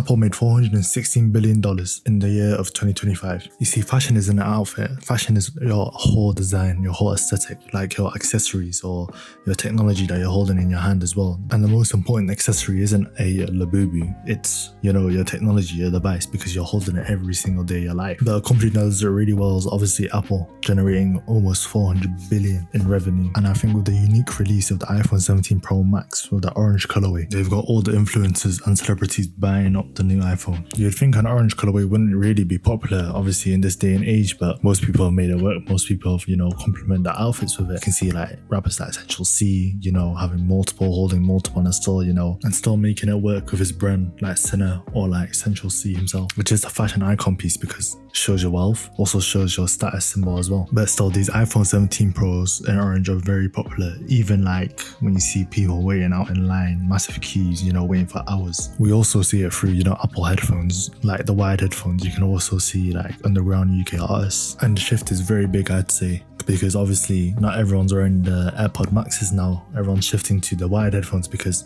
Apple made $416 billion in the year of 2025. You see, fashion isn't an outfit. Fashion is your whole design, your whole aesthetic, like your accessories or your technology that you're holding in your hand as well. And the most important accessory isn't a Labubu. It's, your technology, your device, because you're holding it every single day of your life. The company that does it really well is obviously Apple, generating almost $400 billion in revenue. And I think with the unique release of the iPhone 17 Pro Max with the orange colorway, they've got all the influencers and celebrities buying up the new iPhone. You'd think an orange colorway wouldn't really be popular, obviously, in this day and age, but most people have made it work. Most people have, complement their outfits with it. You can see like rappers like Essential C, having multiple, holding multiple, and still making it work with his brand like Sinner or like Essential C himself, which is a fashion icon piece because it shows your wealth, also shows your status symbol as well. But still, these iPhone 17 Pros in orange are very popular. Even like when you see people waiting out in line, massive queues, waiting for hours. We also see it through, Apple headphones, like the wired headphones. You can also see like underground UK artists. And the shift is very big, I'd say, because obviously not everyone's wearing the AirPod Maxes now. Everyone's shifting to the wired headphones because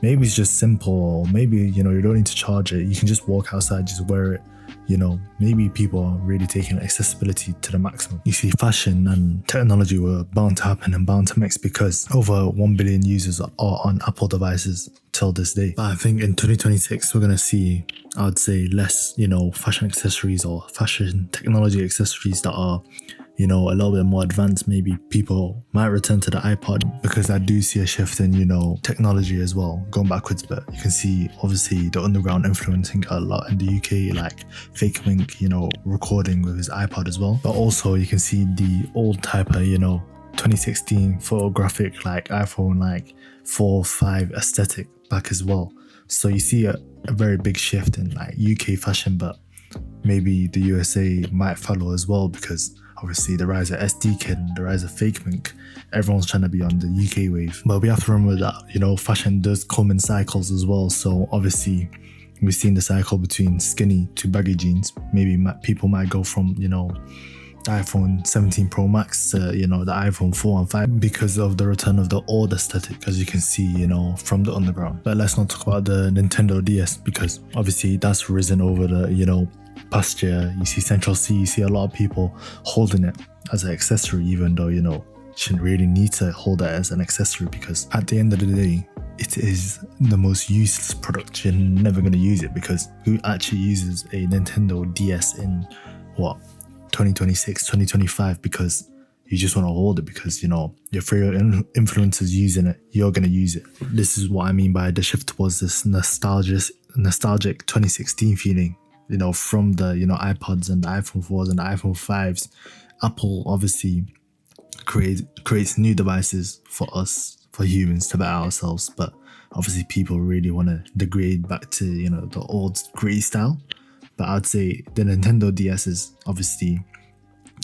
maybe it's just simple, or maybe, you don't need to charge it. You can just walk outside, just wear it. Maybe people are really taking accessibility to the maximum. You see, fashion and technology were bound to happen and bound to mix because over 1 billion users are on Apple devices till this day. But I think in 2026, we're going to see, I would say, less, fashion accessories or fashion technology accessories that are, a little bit more advanced. Maybe people might return to the iPod because I do see a shift in, technology as well, going backwards. But you can see, obviously, the underground influencing a lot in the UK, like Fake Mink, recording with his iPod as well. But also you can see the old type of, 2016 photographic, like iPhone, like 4, 5 aesthetic back as well. So you see a very big shift in like UK fashion, but maybe the USA might follow as well because obviously the rise of SD Kid, the rise of Fake Mink, everyone's trying to be on the UK wave. But we have to remember that, fashion does come in cycles as well. So obviously we've seen the cycle between skinny to baggy jeans. Maybe people might go from, the iPhone 17 Pro Max to, the iPhone 4 and 5 because of the return of the old aesthetic, as you can see, from the underground. But let's not talk about the Nintendo DS because obviously that's risen over the, past year. You see Central C, you see a lot of people holding it as an accessory, even though, shouldn't really need to hold it as an accessory because at the end of the day, it is the most useless product. You're never going to use it because who actually uses a Nintendo DS in 2026, 2025 because you just want to hold it because, your favorite influencers using it, you're going to use it. This is what I mean by the shift towards this nostalgic 2016 feeling. From the, iPods and the iPhone 4s and the iPhone 5s, Apple obviously creates new devices for us, for humans to better ourselves. But obviously people really want to degrade back to, the old gritty style. But I'd say the Nintendo DS is obviously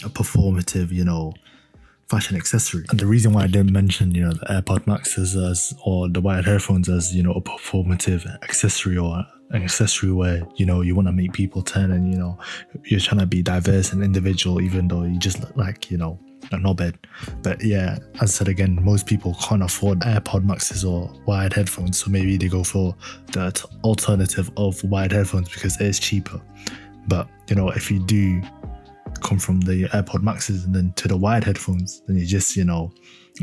a performative, fashion accessory. And the reason why I didn't mention, the AirPod Maxes or the wired headphones as, a performative accessory or an accessory where, you want to make people turn and, you're trying to be diverse and individual, even though you just look like, a knobhead. But yeah, as I said again, most people can't afford AirPod Maxes or wired headphones. So maybe they go for the alternative of wired headphones because it is cheaper. But, if you do come from the AirPod Maxes and then to the wired headphones, then you just,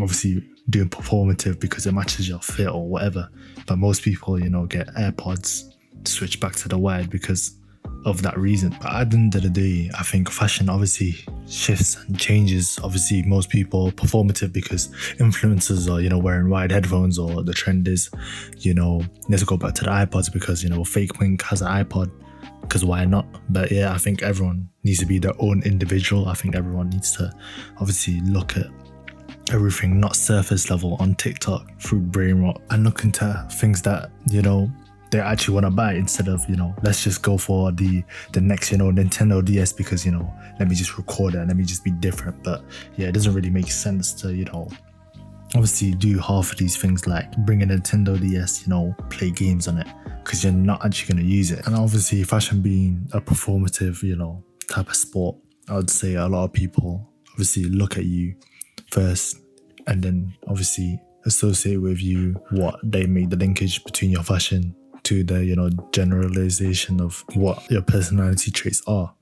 obviously doing performative because it matches your fit or whatever. But most people, get AirPods, switch back to the wired because of that reason. But at the end of the day, I think fashion obviously shifts and changes. Obviously most people performative because influencers are, wearing wired headphones, or the trend is, let's go back to the iPods because, Fake Mink has an iPod because why not? But yeah, I think everyone needs to be their own individual. I think everyone needs to obviously look at everything not surface level on TikTok through brain rot and look into things that, they actually want to buy instead of, let's just go for the next, Nintendo DS because, let me just record it and let me just be different. But yeah, it doesn't really make sense to, obviously do half of these things like bring a Nintendo DS, play games on it because you're not actually going to use it. And obviously fashion being a performative, type of sport, I would say a lot of people obviously look at you first and then obviously associate with you what they make the linkage between your fashion to the, generalization of what your personality traits are.